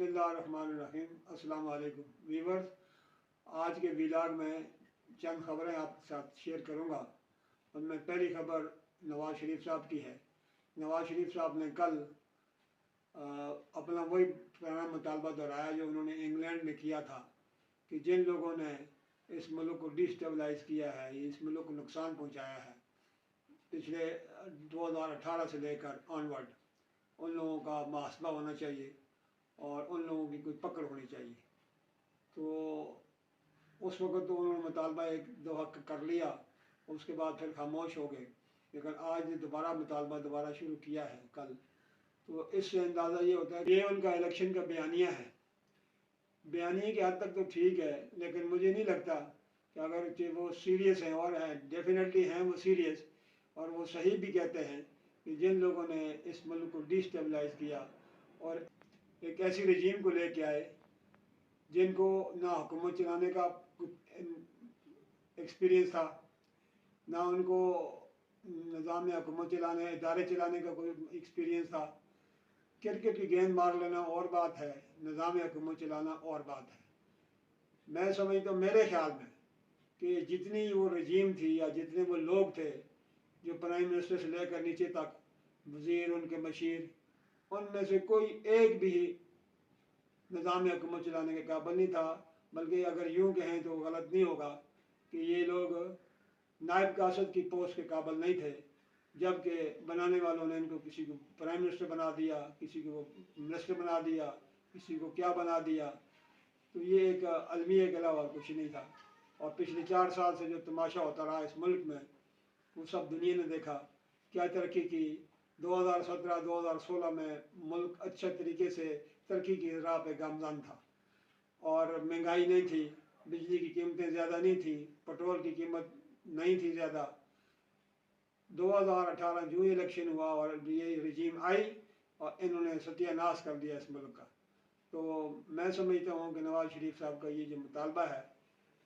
बिस्मिल्लाहिर्रहमानिर्रहीम। अस्सलाम वालेकुम व्यूवर्स, आज के व्लॉग में चंद ख़बरें आपके साथ शेयर करूंगा। उनमें पहली खबर नवाज़ शरीफ साहब की है। नवाज़ शरीफ साहब ने कल अपना वही पुराना मुतालबा दोहराया जो उन्होंने इंग्लैंड में किया था कि जिन लोगों ने इस मुल्क को डिस्टेबलाइज़ किया है, इस मुल्क को नुकसान पहुँचाया है पिछले 2018 से लेकर ऑनवर्ड, उन लोगों का मुहासबा होना चाहिए और उन लोगों की कोई पकड़ होनी चाहिए। तो उस वक़्त तो उन्होंने मुतालबा एक दफ़ा कर लिया, उसके बाद फिर खामोश हो गए, लेकिन आज दोबारा मुतालबा दोबारा शुरू किया है कल। तो इससे अंदाज़ा ये होता है कि ये उनका इलेक्शन का बयानिया है। बयानिए की हद तक तो ठीक है, लेकिन मुझे नहीं लगता कि अगर वो सीरियस हैं, और हैं डेफिनेटली हैं वो सीरियस, और वो सही भी कहते हैं कि जिन लोगों ने इस मुल्क को डिस्टेबलाइज़ किया और एक ऐसी रजीम को लेके आए जिनको ना हुकूमत चलाने का एक्सपीरियंस था, ना उनको निज़ाम हुकूमत चलाने, इदारे चलाने का कोई एक्सपीरियंस था। क्रिकेट की गेंद मार लेना और बात है, निज़ाम हुकूमत चलाना और बात है। मैं समझता हूँ, मेरे ख्याल में, कि जितनी वो रजीम थी या जितने वो लोग थे जो प्राइम मिनिस्टर से लेकर नीचे तक, वज़ीर, उनके मशीर, उनमें से कोई एक भी निज़ाम हुकूमत चलाने के काबिल नहीं था। बल्कि अगर यूँ कहें तो गलत नहीं होगा कि ये लोग नायब कासद की पोस्ट के काबिल नहीं थे, जबकि बनाने वालों ने इनको किसी को प्राइम मिनिस्टर बना दिया, किसी को मिनिस्टर बना दिया, किसी को क्या बना दिया। तो ये एक अलमिया के अलावा कुछ नहीं था। और पिछले 4 साल से जो तमाशा होता रहा इस मुल्क में, वो सब दुनिया ने देखा। क्या तरक्की की 2017-2016 में मुल्क अच्छे तरीके से तरक्की की राह पे गामज़न था, और महंगाई नहीं थी, बिजली की कीमतें ज़्यादा नहीं थी, पेट्रोल की कीमत नहीं थी ज़्यादा। 2018 जो इलेक्शन हुआ और ये रजीम आई और इन्होंने सत्यानाश कर दिया इस मुल्क का। तो मैं समझता हूँ कि नवाज़ शरीफ साहब का ये जो मुतालबा है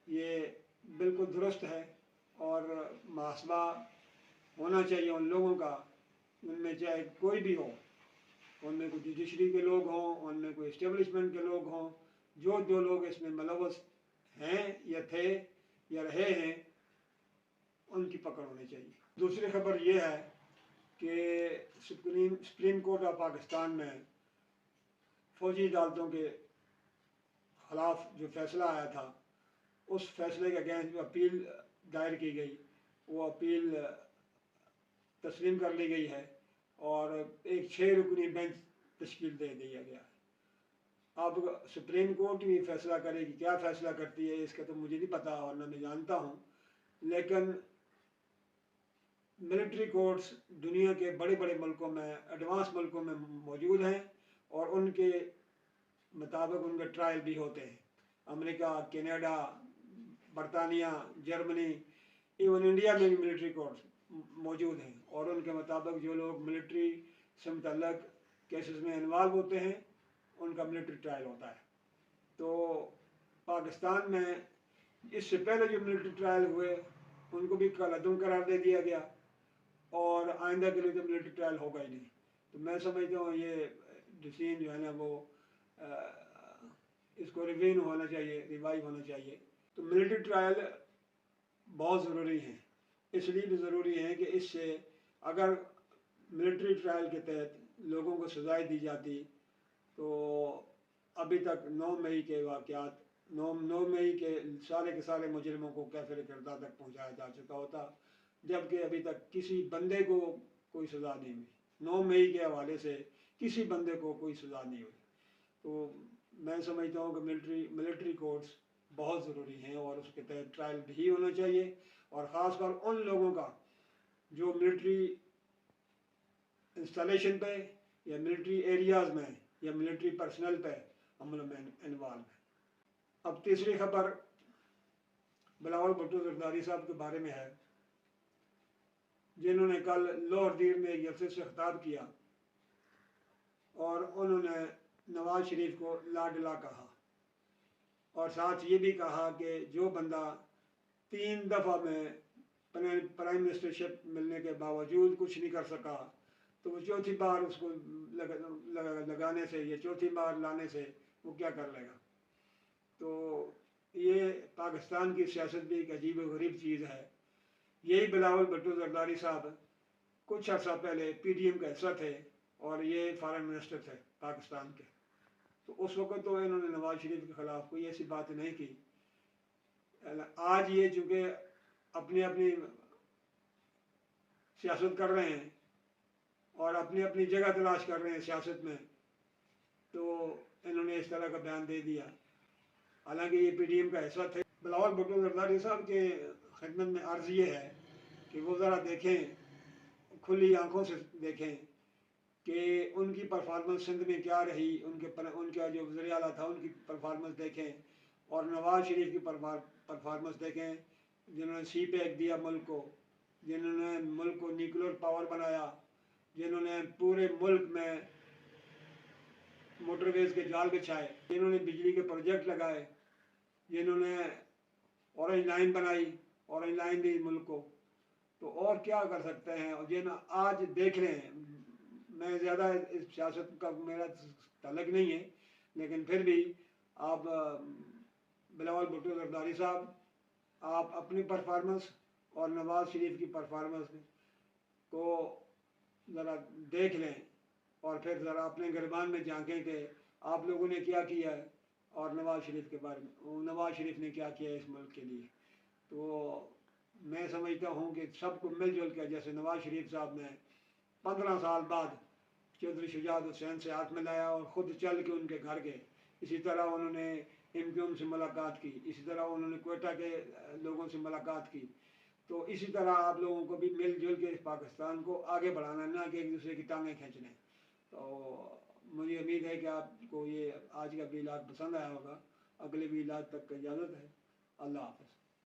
ये बिल्कुल दुरुस्त है, और मुहासबा होना चाहिए उन लोगों का, उनमें चाहे कोई भी हो, उनमें कोई जुडिशरी के लोग हों, उनमें कोई इस्टेब्लिशमेंट के लोग हों, जो लोग इसमें मुलव्वस हैं या थे या रहे हैं, उनकी पकड़ होनी चाहिए। दूसरी खबर यह है कि सुप्रीम कोर्ट ऑफ पाकिस्तान में फ़ौजी अदालतों के ख़िलाफ़ जो फ़ैसला आया था, उस फैसले के अगेंस्ट जो अपील दायर की गई, वो अपील तस्लीम कर ली गई है और एक 6 रुकनी बेंच तश्कील दे दिया गया है। अब सुप्रीम कोर्ट भी फैसला करेगी, क्या फ़ैसला करती है इसका तो मुझे नहीं पता और ना मैं जानता हूँ, लेकिन मिलिट्री कोर्ट्स दुनिया के बड़े बड़े मुल्कों में, एडवांस मुल्कों में मौजूद हैं, और उनके मुताबिक उनके ट्रायल भी होते हैं। अमेरिका, कनाडा, बरतानिया, जर्मनी, इवन इंडिया में भी मिलिट्री कोर्ट्स मौजूद हैं, और उनके मुताबिक जो लोग मिलिट्री से मुतल्लक केसेस में इन्वॉल्व होते हैं उनका मिलिट्री ट्रायल होता है। तो पाकिस्तान में इससे पहले जो मिलिट्री ट्रायल हुए उनको भी कलअदम करार दे दिया गया, और आइंदा के लिए तो मिलिट्री ट्रायल होगा ही नहीं। तो मैं समझता हूँ ये डिसीजन जो है ना वो इसको रिवीन होना चाहिए, रिवाइव होना चाहिए। तो मिलिट्री ट्रायल बहुत ज़रूरी है, इसलिए भी ज़रूरी है कि इससे अगर मिलिट्री ट्रायल के तहत लोगों को सज़ाएँ दी जाती तो अभी तक 9 मई के वाक़यात, 9 मई के सारे मुजरिमों को कैफ़िर किरदार तक पहुँचाया जा चुका होता, जबकि अभी तक किसी बंदे को कोई सज़ा नहीं हुई। 9 मई के हवाले से किसी बंदे को कोई सज़ा नहीं हुई। तो मैं समझता हूँ कि मिलिट्री कोर्ट्स बहुत ज़रूरी हैं, और उसके तहत ट्रायल भी होना चाहिए, और ख़ासकर उन लोगों का जो मिलिट्री इंस्टॉलेशन पे या मिलिट्री एरियाज़ में या मिलिट्री पर्सनल पे अमल में इन्वॉल्व है। अब तीसरी खबर बिलावल भुट्टो ज़रदारी साहब के बारे में है, जिन्होंने कल लाहौर दीर में एक जलसे से खिताब किया और उन्होंने नवाज़ शरीफ को लाडला कहा, और साथ ये भी कहा कि जो बंदा 3 दफ़ा में प्राइम मिनिस्टरशिप मिलने के बावजूद कुछ नहीं कर सका, تو وہ چوتھی بار اس کو لگانے سے یا چوتھی بار لانے سے وہ کیا کر لے گا؟ تو یہ پاکستان کی سیاست بھی ایک عجیب و غریب چیز ہے. یہی بلاول بھٹو زرداری صاحب کچھ عرصہ پہلے پی ڈی ایم کا حصہ تھے اور یہ فارن منسٹر تھے پاکستان کے. تو اس وقت تو انہوں نے نواز شریف کے خلاف کوئی ایسی بات نہیں کی. آج یہ چونکہ اپنی اپنی سیاست کر رہے ہیں اور اپنی اپنی جگہ تلاش کر رہے ہیں سیاست میں، تو انہوں نے اس طرح کا بیان دے دیا. حالانکہ یہ پی ڈی ایم کا حصہ تھے. بلاول بھٹو زرداری صاحب کے خدمت میں عرض یہ ہے کہ وہ ذرا دیکھیں، کھلی آنکھوں سے دیکھیں کہ ان کی پرفارمنس سندھ میں کیا رہی. ان کا جو وزیر اعلیٰ تھا ان کی پرفارمنس دیکھیں، اور نواز شریف کی پرفارمنس دیکھیں، جنہوں نے سی پیک دیا ملک کو، جنہوں نے ملک کو نیوکلیر پاور بنایا، جنہوں نے پورے ملک میں موٹر ویز کے جال بچھائے، جنہوں نے بجلی کے پروجیکٹ لگائے، جنہوں نے اورنج لائن بنائی، اورنج لائن دی ملک کو. تو اور کیا کر سکتے ہیں؟ اور جن آج دیکھ رہے ہیں، میں زیادہ اس سیاست کا میرا تعلق نہیں ہے، لیکن پھر بھی آپ بلاول بھٹو زرداری صاحب، آپ اپنی پرفارمنس اور نواز شریف کی پرفارمنس کو ذرا دیکھ لیں، اور پھر ذرا اپنے گربان میں جھانکیں کہ آپ لوگوں نے کیا کیا ہے اور نواز شریف کے بارے میں نواز شریف نے کیا کیا ہے اس ملک کے لیے. تو میں سمجھتا ہوں کہ سب کو مل جل کر، جیسے نواز شریف صاحب نے 15 سال بعد چودھری شجاعت حسین سے ہاتھ ملایا اور خود چل کے ان کے گھر گئے، اسی طرح انہوں نے ایم کیو ایم سے ملاقات کی، اسی طرح انہوں نے کوئٹہ کے لوگوں سے ملاقات کی. تو اسی طرح آپ لوگوں کو بھی مل جل کے اس پاکستان کو آگے بڑھانا، نہ کہ ایک دوسرے کی ٹانگیں کھینچنے. تو مجھے امید ہے کہ آپ کو یہ آج کا ویلاگ پسند آیا ہوگا. اگلے ویلاگ تک کا اجازت ہے. اللہ حافظ.